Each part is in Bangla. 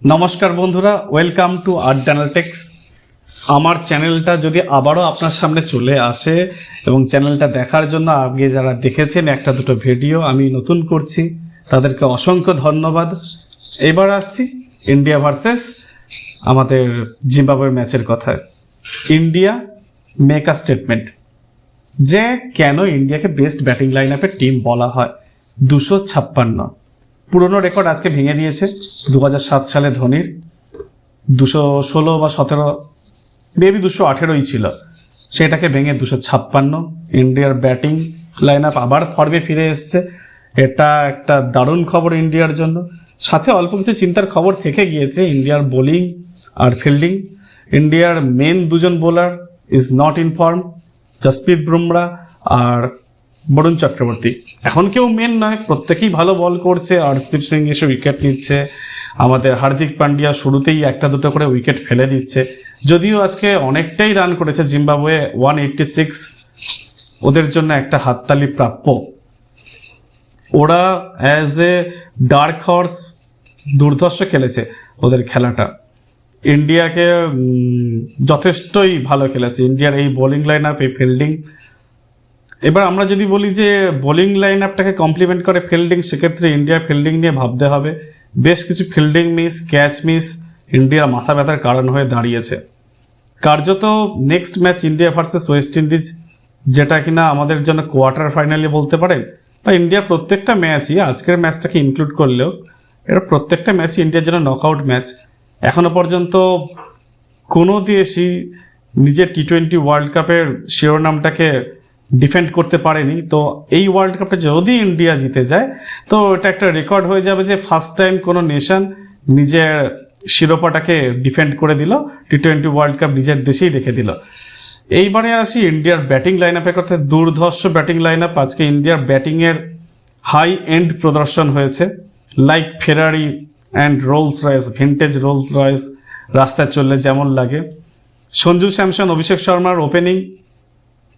নমস্কার বন্ধুরা, ওয়েলকাম টু আর্ট অ্যানালিটিক্স। আমার চ্যানেলটা যদি আবারও আপনার সামনে চলে আসে এবং চ্যানেলটা দেখার জন্য আগে যারা দেখেছেন একটা দুটো ভিডিও আমি নতুন করছি, তাদেরকে অসংখ্য ধন্যবাদ। এবার আসছি ইন্ডিয়া ভার্সেস আমাদের জিম্বাবুয়ের ম্যাচের কথায়। ইন্ডিয়া মেক আ স্টেটমেন্ট যে কেন ইন্ডিয়াকে বেস্ট ব্যাটিং লাইন আপের টিম বলা হয়। 256 পুরনো রেকর্ড আজকে ভেঙে দিয়েছে। 2007 সালে ধোনির 216 বা 17, মেবি 218ই ছিল, সেটাকে ভেঙে 256। ইন্ডিয়ার ব্যাটিং লাইন আপ আবার ফর্মে ফিরে এসছে, এটা একটা দারুণ খবর ইন্ডিয়ার জন্য। সাথে অল্প কিছু চিন্তার খবর থেকে গিয়েছে ইন্ডিয়ার বোলিং আর ফিল্ডিং। ইন্ডিয়ার মেন দুজন bowler is not in form, Jasprit Bumrah আর বরুণ চক্রবর্তী। এখন কেউ মেন নয়, প্রত্যেকেই ভালো বল করছে। হরদীপ সিং এসে উইকেট নিচ্ছে, আমাদের হার্দিক পান্ডিয়া শুরুতেই একটা দুটো করে উইকেট ফেলে দিচ্ছে। যদিও আজকে অনেকটাই রান করেছে জিম্বাবুয়ে, 186, ওদের জন্য একটা হাততালি প্রাপ্য। ওরা অ্যাজ এ ডার্ক হর্স দুর্ধর্ষ খেলেছে ওদের খেলাটা। ইন্ডিয়াকে যথেষ্টই ভালো খেলেছে ইন্ডিয়ার এই বোলিং লাইন আপ, এই ফিল্ডিং। এবার আমরা যদি বলি যে বোলিং লাইন আপটাকে কমপ্লিমেন্ট করে ফিল্ডিং, সেক্ষেত্রে ইন্ডিয়া ফিল্ডিং নিয়ে ভাবতে হবে। বেশ কিছু ফিল্ডিং মিস, ক্যাচ মিস ইন্ডিয়ার মাথা ব্যথার কারণ হয়ে দাঁড়িয়েছে। কার্যত next match India versus West Indies, যেটা কিনা আমাদের জন্য কোয়ার্টার ফাইনালে বলতে পারেন, বা ইন্ডিয়া প্রত্যেকটা ম্যাচই, আজকের ম্যাচটাকে ইনক্লুড করলেও এটা প্রত্যেকটা ম্যাচই ইন্ডিয়ার জন্য নকআউট ম্যাচ। এখনো পর্যন্ত কোনো দেশই নিজের টি20 ওয়ার্ল্ড কাপের শিরোনামটাকে ডিফেন্ড করতে পারেনি। তো এই ওয়ার্ল্ড কাপটা যদি ইন্ডিয়া জিতে যায়, তো এটা একটা রেকর্ড হয়ে যাবে যে ফার্স্ট টাইম কোনো নেশন নিজের শিরোপাটাকে ডিফেন্ড করে দিল, টি20 ওয়ার্ল্ড কাপ নিজের দেশেই রেখে দিল। এইবারে আসি ইন্ডিয়ার ব্যাটিং লাইন আপের কথা। দুর্ধর্ষ ব্যাটিং লাইন আপ। আজকে ইন্ডিয়ার ব্যাটিংয়ের হাই এন্ড প্রদর্শন হয়েছে, like Ferrari and Rolls Royce, vintage Rolls Royce রাস্তায় চললে যেমন লাগে। সঞ্জু স্যামসন, অভিষেক শর্মার ওপেনিং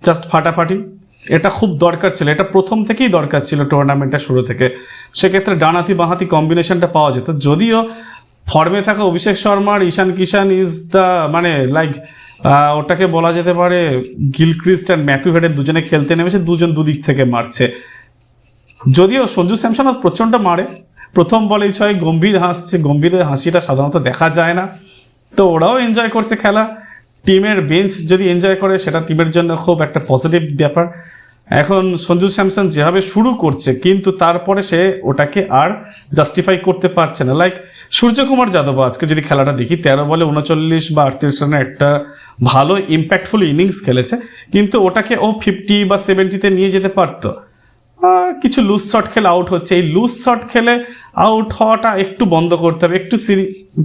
জাস্ট ফাটাফাটি। এটা খুব দরকার ছিল, এটা প্রথম থেকেই দরকার ছিল টুর্নামেন্টের শুরু থেকে। সেক্ষেত্রে ডানাতি বাঁহাতি কম্বিনেশনটা পাওয়া যেত। যদিও ফর্মে থাকা অভিষেক শর্মার ঈশান কিষান ইজ দ্য, মানে লাইক ওটাকে বলা যেতে পারে গিলক্রিস্ট অ্যান্ড ম্যাথিউ হেডের দুজনে খেলতে নেমেছে, দুজন দুদিক থেকে মারছে। যদিও সঞ্জু স্যামসন প্রচণ্ড মারে, প্রথম বলেই 6, গম্ভীর হাসছে। গম্ভীরের হাসিটা সাধারণত দেখা যায় না, তো ওরাও এনজয় করছে খেলা। টিমের বেঞ্চ যদি এনজয় করে, সেটা টিমের জন্য খুব একটা পজিটিভ ব্যাপার। এখন সঞ্জু স্যামসন যেভাবে শুরু করছে, কিন্তু তারপরে সে ওটাকে আর জাস্টিফাই করতে পারছে না। লাইক সূর্যকুমার যাদব আজকে যদি খেলাটা দেখি, 13 বলে 39 বা 38 রানের একটা ভালো ইম্প্যাক্টফুল ইনিংস খেলেছে, কিন্তু ওটাকে ও 50 বা 70-তে নিয়ে যেতে পারতো। কিছু লুজ শট খেলে আউট হচ্ছে। এই লুজ শট খেলে আউট হওয়াটা একটু বন্ধ করতে হবে, একটু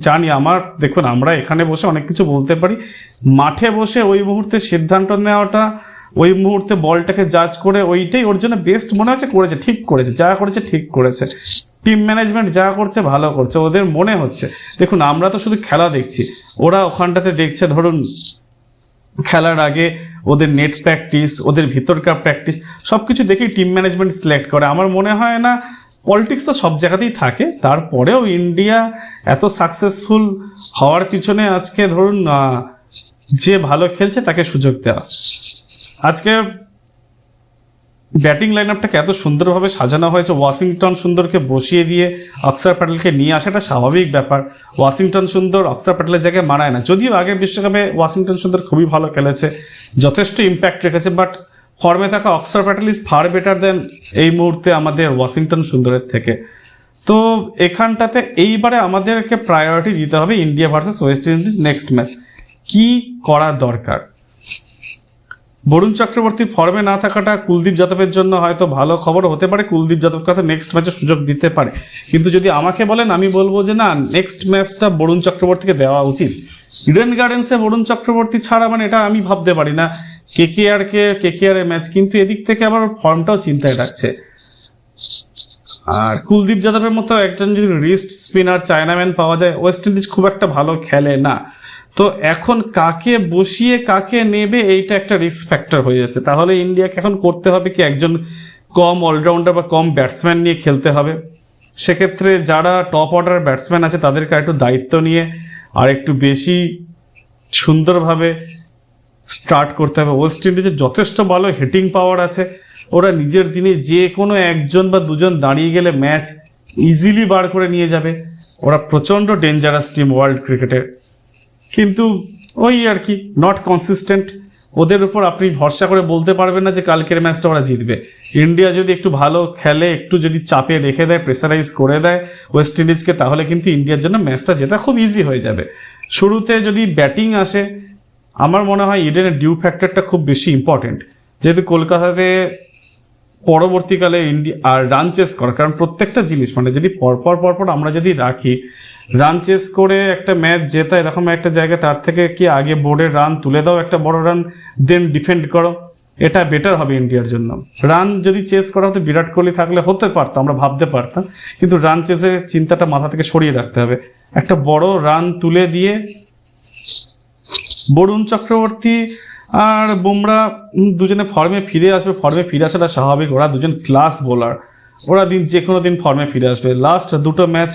জানি আমার, দেখুন আমরা এখানে বসে অনেক কিছু বলতে পারি, মাঠে বসে ওই মুহূর্তে সিদ্ধান্ত নেওয়াটা, ওই মুহূর্তে বলটাকে জাজ করে ওইটাই ওর জন্য বেস্ট মনে হচ্ছে। করেছে, ঠিক করেছে, যা করেছে ঠিক করেছে। টিম ম্যানেজমেন্ট যা করছে ভালো করছে, ওদের মনে হচ্ছে। দেখুন আমরা তো শুধু খেলা দেখছি, ওরা ওখানটাতে দেখছে ধরুন খেলার আগে ওদের নেট প্র্যাকটিস, ওদের ভিতরকার প্র্যাকটিস, সবকিছু দেখেই টিম ম্যানেজমেন্ট সিলেক্ট করে। আমার মনে হয় না, পলিটিক্স তো সব জায়গাতেই থাকে, তারপরেও ইন্ডিয়া এত সাকসেসফুল হওয়ার পিছনে আজকে ধরুন যে ভালো খেলছে তাকে সুযোগ দেওয়া। আজকে ব্যাটিং লাইন আপটাকে এত সুন্দরভাবে সাজানো হয়েছে। ওয়াশিংটন সুন্দরকে বসিয়ে দিয়ে অক্ষর প্যাটেলকে নিয়ে আসাটা স্বাভাবিক ব্যাপার। ওয়াশিংটন সুন্দর অক্ষর প্যাটেলের জায়গায় মানায় না, যদিও আগের বিশ্বকাপে ওয়াশিংটন সুন্দর খুবই ভালো খেলেছে, যথেষ্ট ইম্প্যাক্ট রেখেছে, বাট ফর্মে থাকা অক্ষর প্যাটেল ইজ ফার বেটার দেন এই মুহূর্তে আমাদের ওয়াশিংটন সুন্দরের থেকে। তো এখানটাতে এইবারে আমাদেরকে প্রায়োরিটি দিতে হবে India versus West Indies next match. কি করা দরকার? বরুণ চক্রবর্তীর ফর্মে না থাকাটা কুলদীপ যাদবের জন্য হয়তো ভালো খবর হতে পারে, কুলদীপ যাদবকে হয়তো নেক্সট ম্যাচে সুযোগ দিতে পারে। কিন্তু যদি আমাকে বলেন, আমি বলবো যে না, নেক্সট ম্যাচটা বরুণ চক্রবর্তীকে দেওয়া উচিত। ইডেন গার্ডেন্সে বরুণ চক্রবর্তী ছাড়া মানে এটা আমি ভাবতে পারি না। কেকেআর এর ম্যাচ, কিন্তু এদিক থেকে আবার ফর্মটাও চিন্তায় রাখছে। আর কুলদীপ যাদবের মতো একজন যদি রিস্ট স্পিনার চায়নাম্যান পাওয়া যায়, ওয়েস্ট ইন্ডিজ খুব একটা ভালো খেলে না। তো এখন কাকে বসিয়ে কাকে নেবে, এইটা একটা রিস্ক ফ্যাক্টর হয়ে যাচ্ছে। তাহলে ইন্ডিয়াকে এখন করতে হবে কি, একজন কম অলরাউন্ডার বা কম ব্যাটসম্যান নিয়ে খেলতে হবে। সেক্ষেত্রে যারা টপ অর্ডার ব্যাটসম্যান আছে তাদেরকে একটু দায়িত্ব নিয়ে আর একটু বেশি সুন্দরভাবে স্টার্ট করতে হবে। ওয়েস্ট ইন্ডিজের যথেষ্ট ভালো হিটিং পাওয়ার আছে, ওরা নিজের দিনে যে কোনো একজন বা দুজন দাঁড়িয়ে গেলে ম্যাচ ইজিলি বার করে নিয়ে যাবে। ওরা প্রচন্ড ডেঞ্জারাস টিম ওয়ার্ল্ড ক্রিকেটে, কিন্তু ওই আর কি নট কনসিস্টেন্ট। ওদের উপর আপনি ভরসা করে বলতে পারবেন না যে কালকের ম্যাচটা ওরা জিতবে। ইন্ডিয়া যদি একটু ভালো খেলে, একটু যদি চাপে রেখে দেয়, প্রেসারাইজ করে দেয় ওয়েস্ট ইন্ডিজকে, তাহলে কিন্তু ইন্ডিয়ার জন্য ম্যাচটা জেতা খুব ইজি হয়ে যাবে। শুরুতে যদি ব্যাটিং আসে, আমার মনে হয় ইডেনের ডিউ ফ্যাক্টরটা খুব বেশি ইম্পর্টেন্ট, যেহেতু কলকাতাতে পরবর্তীকালে ইন্ডিয়া আর রান চেস করা, কারণ প্রত্যেকটা জিনিস মানে যদি পরপর আমরা যদি রাখি, রান চেস করে একটা ম্যাচ জেতা এরকম একটা জায়গায়, তার থেকে কি আগে বোর্ডের রান তুলে দাও একটা বড় রান, দেন ডিফেন্ড করো, এটা বেটার হবে ইন্ডিয়ার জন্য। রান যদি চেস করা হতো, বিরাট কোহলি থাকলে হতে পারতো, আমরা ভাবতে পারতাম, কিন্তু রান চেসের চিন্তাটা মাথা থেকে সরিয়ে রাখতে হবে। একটা বড় রান তুলে দিয়ে বরুণ চক্রবর্তী আর বুমরা দুজনে ফর্মে ফিরে আসবে, ফর্মে ফিরে আসাটা স্বাভাবিক, ওরা দুজন ক্লাস বোলার, ওরা যে কোনো দিন ফর্মে ফিরে আসবে। লাস্ট দুটো ম্যাচ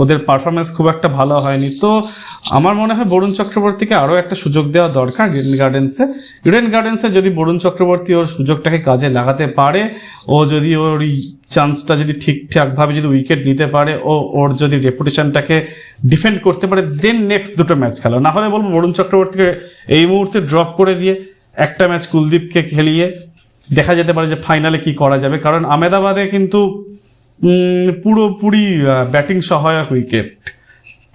ওদের পারফরমেন্স খুব একটা ভালো হয়নি, তো আমার মনে হয় বরুণ চক্রবর্তীকে আরও একটা সুযোগ দেওয়া দরকার ইডেন গার্ডেন্সে। যদি বরুণ চক্রবর্তী ওর সুযোগটাকে কাজে লাগাতে পারে, ও যদি ওর চান্সটা যদি ঠিকঠাকভাবে যদি উইকেট নিতে পারে, ওর যদি রেপুটেশনটাকে ডিফেন্ড করতে পারে, দেন নেক্সট দুটো ম্যাচ খেলো। না হলে বলবো বরুণ চক্রবর্তীকে এই মুহূর্তে ড্রপ করে দিয়ে একটা ম্যাচ কুলদীপকে খেলিয়ে দেখা যেতে পারে যে ফাইনালে কি করা যাবে, কারণ আহমেদাবাদে কিন্তু পুরোপুরি ব্যাটিং সহায়ক উইকেট,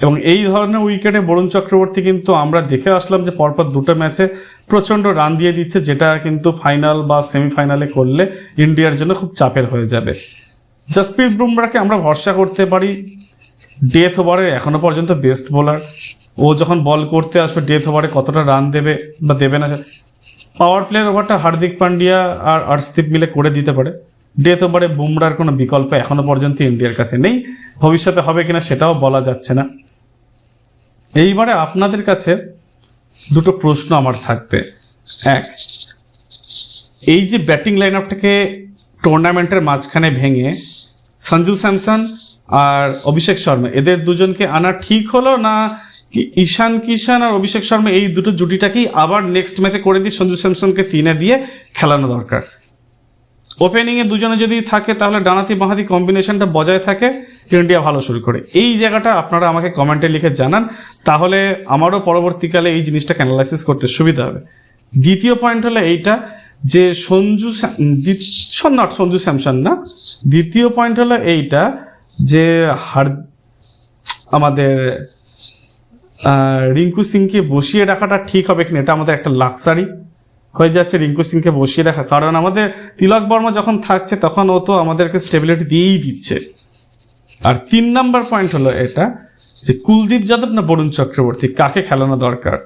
এবং এই ধরনের উইকেটে বরুণ চক্রবর্তী কিন্তু আমরা দেখে আসলাম যে পরপর দুটো ম্যাচে প্রচন্ড রান দিয়ে দিচ্ছে, যেটা কিন্তু ফাইনাল বা সেমিফাইনালে করলে ইন্ডিয়ার জন্য খুব চাপের হয়ে যাবে। জসপ্রীত বুমরাকে আমরা ভরসা করতে পারি, ডেথ ওভারে এখনো পর্যন্ত বেস্ট বোলার। ও যখন বল করতে আসবে ডেথ ওভারে কতটা রান দেবে বা দেবে না, পাওয়ার প্লেয়ার ওভারটা হার্দিক পান্ডিয়া আর হর্ষদীপ মিলে করে দিতে পারে। ডেথ ওভারে বুমরার কোনো বিকল্প এখনো পর্যন্ত ইন্ডিয়ার কাছে নেই, ভবিষ্যতে হবে কিনা সেটাও বলা যাচ্ছে না। এইবারে আপনাদের কাছে দুটো প্রশ্ন আমার থাকবে। এক, এই যে ব্যাটিং লাইন আপটাকে টুর্নামেন্টের মাঝখানে ভেঙে সঞ্জু স্যামসন আর অভিষেক শর্মা এদের দুজনকে আনা ঠিক হলো, না ঈশান কিষান আর অভিষেক শর্মা এই দুটো জুটিটাকেই আবার নেক্সট ম্যাচে করে দিয়ে সঞ্জু স্যামসনকে 3-এ দিয়ে খেলানো দরকার? ওপেনিং এ দুজনে যদি থাকে তাহলে ডানাতি বাঁহাতি কম্বিনেশনটা বজায় থাকে, ইন্ডিয়া ভালো শুরু করে। এই জায়গাটা আপনারা আমাকে কমেন্টে লিখে জানান, তাহলে আমারও পরবর্তীকালে এই জিনিসটাকে অ্যানালাইসিস করতে সুবিধা হবে। দ্বিতীয় পয়েন্ট হলো এইটা যে সঞ্জু স্যামসন না, দ্বিতীয় পয়েন্ট হলো এইটা যে আমাদের রিঙ্কু সিংকে বসিয়ে রাখাটা ঠিক হবে কিনা, এটা আমাদের একটা লাক্সারি হয়ে যাচ্ছে রিঙ্কু সিংকে বসিয়ে রাখা, কারণ আমাদের তিলক বর্মা যখন থাকছে তখন ও তো আমাদেরকে স্টেবিলিটি দিয়েই দিচ্ছে। আর 3 নাম্বার পয়েন্ট হলো এটা যে কুলদীপ যাদব না বরুণ চক্রবর্তী, কাকে খেলানো দরকার?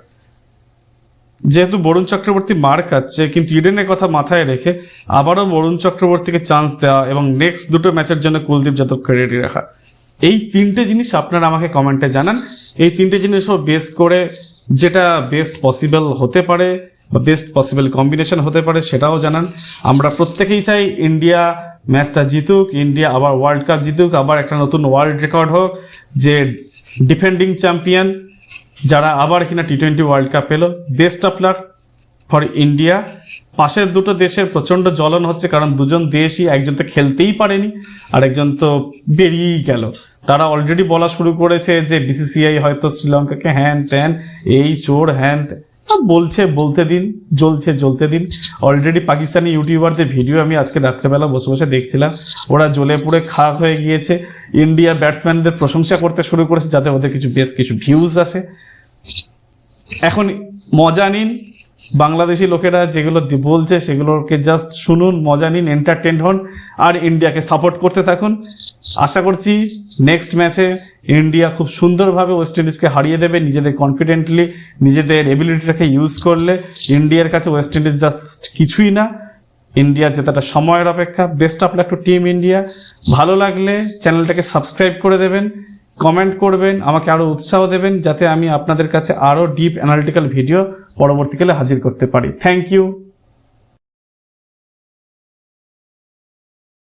যেহেতু বরুণ চক্রবর্তী মার খাচ্ছে, কিন্তু ইডেনের কথা মাথায় রেখে আবারও বরুণ চক্রবর্তীকে চান্স দেওয়া এবং নেক্সট দুটো ম্যাচের জন্য কুলদীপ যাদবকে রেডি রাখা, এই 3টে জিনিস আপনারা আমাকে কমেন্টে জানান। এই 3টে জিনিস বেস করে যেটা বেস্ট পসিবল হতে পারে বা বেস্ট পসিবল কম্বিনেশন হতে পারে সেটাও জানান। আমরা প্রত্যেকেই চাই ইন্ডিয়া ম্যাচটা জিতুক, ইন্ডিয়া আবার ওয়ার্ল্ড কাপ জিতুক, আবার একটা নতুন ওয়ার্ল্ড রেকর্ড হোক, যে ডিফেন্ডিং চ্যাম্পিয়ন যারা আবার কিনা T20 ওয়ার্ল্ড কাপ পেল। Best of luck for India. পাশের দুটো দেশের প্রচন্ড জ্বলন হচ্ছে, কারণ দুজন দেশই, একজন তো খেলতেই পারেনি আর একজন তো বেরিয়েই গেল। তারা অলরেডি বলা শুরু করেছে যে BCCI হয়তো শ্রীলঙ্কাকে হ্যান ত্যান, এই চোর হ্যান বলতে দিন, জ্বলতে দিন। অলরেডি পাকিস্তানি ইউটিউবারদের ভিডিও আমি আজকে রাত্রেবেলা বসে বসে দেখছিলাম, ওরা জ্বলে পুড়ে খারাপ হয়ে গিয়েছে। ইন্ডিয়া ব্যাটসম্যানদের প্রশংসা করতে শুরু করেছে যাতে ওদের বেশ কিছু ভিউজ আসে। এখন মজা নিন, বাংলাদেশি লোকেরা যেগুলো বলছে সেগুলোকে জাস্ট শুনুন, মজা নিন, এন্টারটেন হন আর ইন্ডিয়াকে সাপোর্ট করতে থাকুন। আশা করছি নেক্সট ম্যাচে ইন্ডিয়া খুব সুন্দরভাবে ওয়েস্ট ইন্ডিজকে হারিয়ে দেবে। নিজেদের কনফিডেন্টলি, নিজেদের এবিলিটিটাকে ইউজ করলে ইন্ডিয়ার কাছে ওয়েস্ট ইন্ডিজ জাস্ট কিছুই না। ইন্ডিয়া জেতাটা সময়ের অপেক্ষা। Best of luck to team India. ভালো লাগলে চ্যানেলটাকে সাবস্ক্রাইব করে দেবেন, কমেন্ট করবেন, আমাকে আরো উৎসাহ দেবেন যাতে আমি আপনাদের কাছে আরো ডিপ অ্যানালিটিক্যাল ভিডিও পরবর্তীকালে হাজির করতে পারি। Thank you.